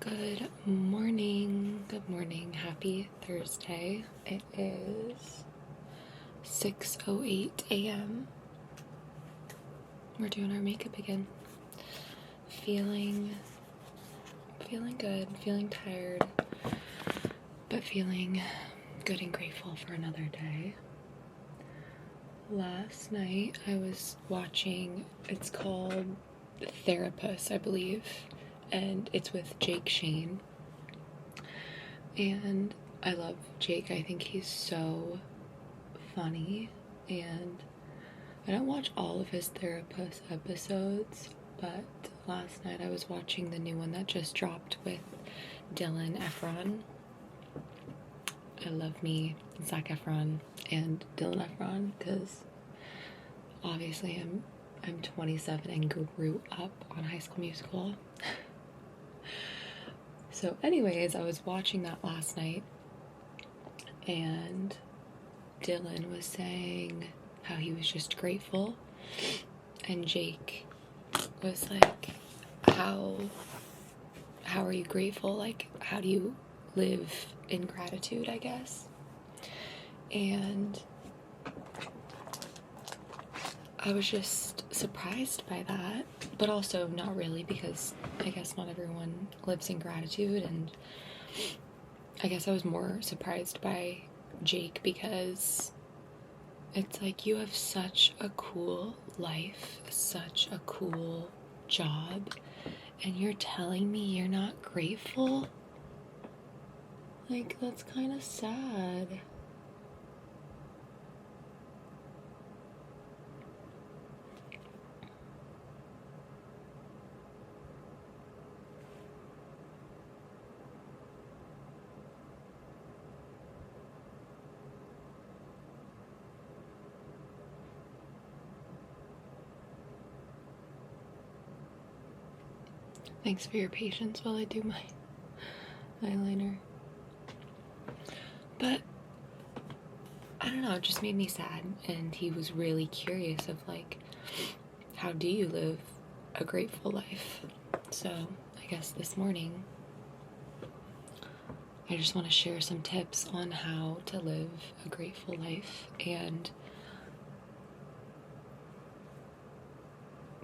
Good morning. Good morning. Happy Thursday. It is 6:08 a.m. We're doing our makeup again. Feeling good, feeling tired, but feeling good and grateful for another day. Last night I was watching, it's called Therapist, I believe, and it's with Jake Shane. And I love Jake. I think he's so funny, and I don't watch all of his Therapist episodes, but last night I was watching the new one that just dropped with Dylan Efron. I love me Zac Efron and Dylan Efron because obviously I'm 27 and grew up on High School Musical. So anyways, I was watching that last night, and Dylan was saying how he was just grateful, and Jake was like, how are you grateful? Like, how do you live in gratitude, I guess? And I was just surprised by that, but also not really, because I guess not everyone lives in gratitude, and I guess I was more surprised by Jake because it's like, you have such a cool life, such a cool job, and you're telling me you're not grateful? Like, that's kind of sad. Thanks for your patience while I do my eyeliner. But I don't know, it just made me sad, and he was really curious of like, how do you live a grateful life? So I guess this morning I just want to share some tips on how to live a grateful life, and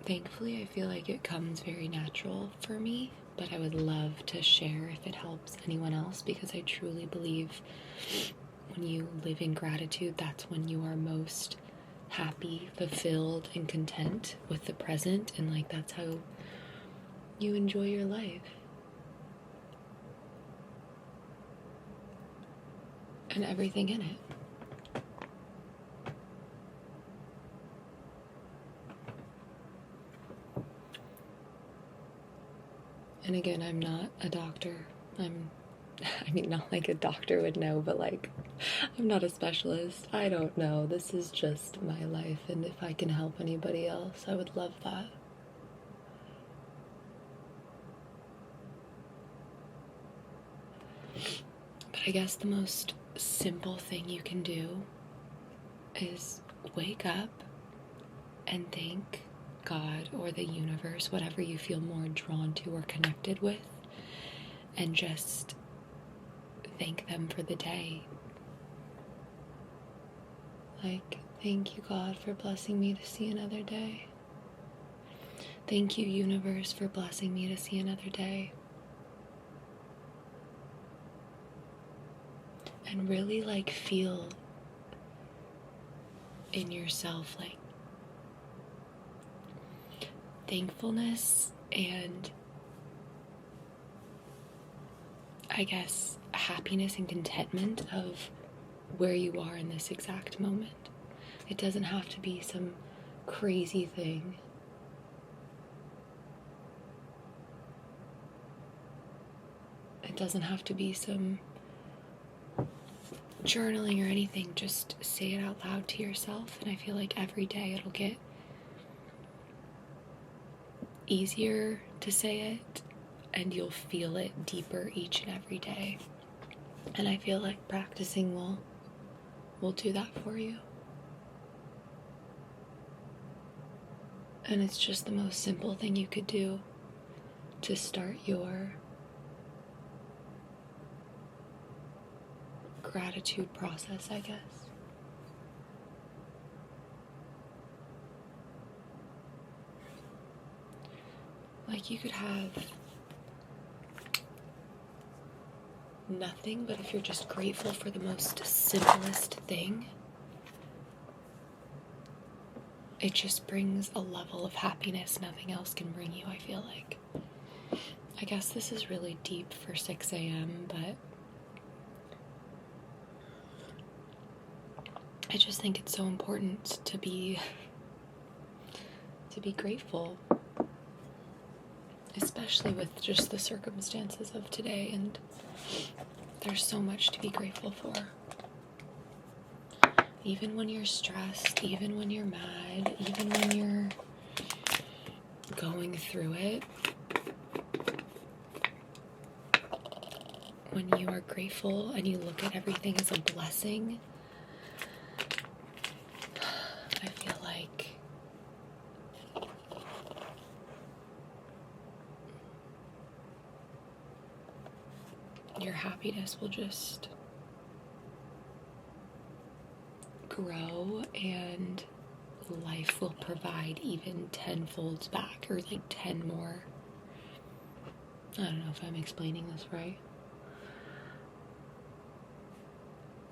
thankfully I feel like it comes very natural for me, but I would love to share if it helps anyone else, because I truly believe when you live in gratitude, that's when you are most happy, fulfilled, and content with the present, and like, that's how you enjoy your life. And everything in it. And again, I'm not a doctor. I mean, not like a doctor would know, but like, I'm not a specialist. I don't know. This is just my life, and if I can help anybody else, I would love that. But I guess the most simple thing you can do is wake up and thank God or the universe, whatever you feel more drawn to or connected with, and just thank them for the day. Like, thank you, God, for blessing me to see another day. Thank you, universe, for blessing me to see another day. And really, like, feel in yourself, like, thankfulness and, I guess, happiness and contentment of where you are in this exact moment. It doesn't have to be some crazy thing. It doesn't have to be some journaling or anything. Just say it out loud to yourself, and I feel like every day it'll get easier to say it, and you'll feel it deeper each and every day. And I feel like practicing will do that for you. And it's just the most simple thing you could do to start your gratitude process, I guess. Like, you could have nothing, but if you're just grateful for the most simplest thing, it just brings a level of happiness nothing else can bring you, I feel like. I guess this is really deep for 6 a.m., but I just think it's so important to be grateful, especially with just the circumstances of today, and there's so much to be grateful for. Even when you're stressed, even when you're mad, even when you're going through it, when you are grateful and you look at everything as a blessing, I feel like your happiness will just grow, and life will provide even 10 folds back, or like 10 more. I don't know if I'm explaining this right.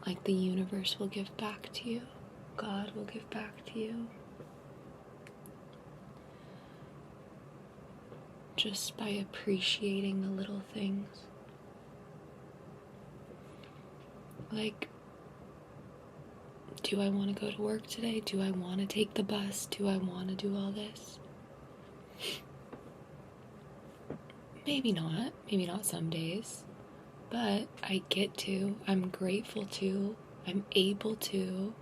Like, the universe will give back to you. God will give back to you. Just by appreciating the little things. Like, do I want to go to work today? Do I want to take the bus? Do I want to do all this? Maybe not. Maybe not some days. But I get to. I'm grateful to. I'm able to.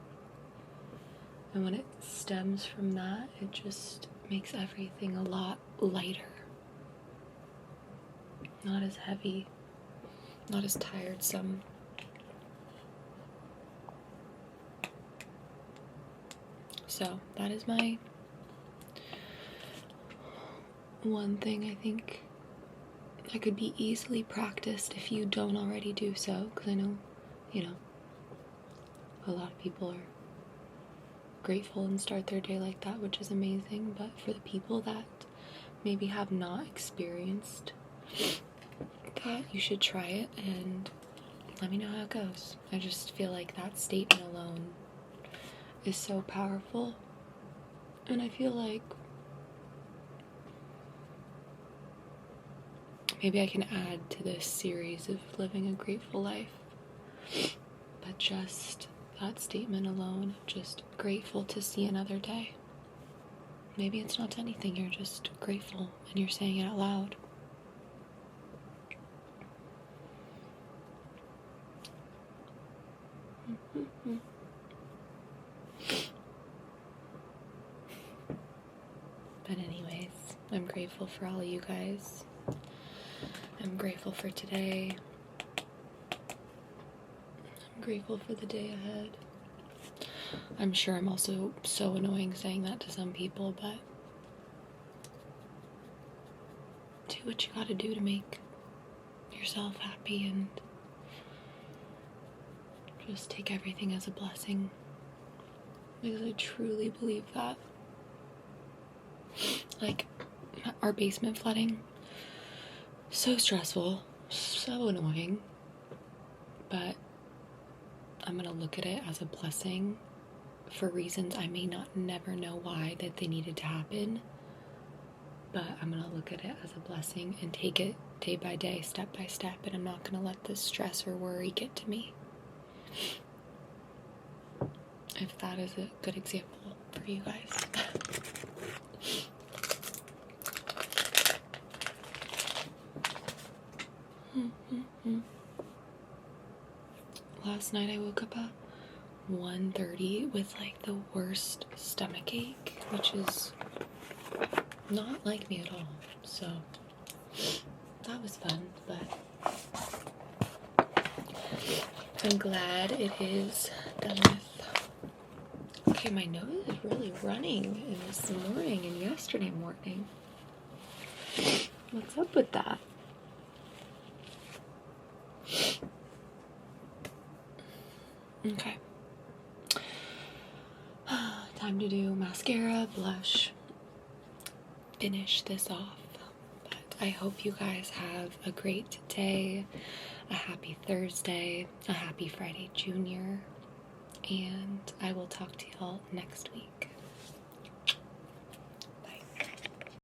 And when it stems from that, it just makes everything a lot lighter. Not as heavy. Not as tiresome. So that is my one thing I think that could be easily practiced if you don't already do so, because I know, a lot of people are grateful and start their day like that, which is amazing. But for the people that maybe have not experienced that, you should try it and let me know how it goes. I just feel like that statement alone is so powerful, and I feel like maybe I can add to this series of living a grateful life, but just that statement alone, just grateful to see another day. Maybe it's not anything, you're just grateful and you're saying it out loud. But anyways, I'm grateful for all of you guys. I'm grateful for today. I'm grateful for the day ahead. I'm sure I'm also so annoying saying that to some people, but do what you gotta do to make yourself happy, and just take everything as a blessing, because I truly believe that. Like, our basement flooding, so stressful, so annoying, but I'm gonna look at it as a blessing for reasons I may not never know why that they needed to happen, but I'm gonna look at it as a blessing and take it day by day, step by step, and I'm not gonna let the stress or worry get to me. If that is a good example for you guys. Last night I woke up at 1:30 with like the worst stomach ache, which is not like me at all. So that was fun, but I'm glad it is done with. Okay, my nose is really running this morning and yesterday morning. What's up with that? Okay. Time to do mascara, blush, finish this off. But I hope you guys have a great day, a happy Thursday, a happy Friday Junior, and I will talk to y'all next week.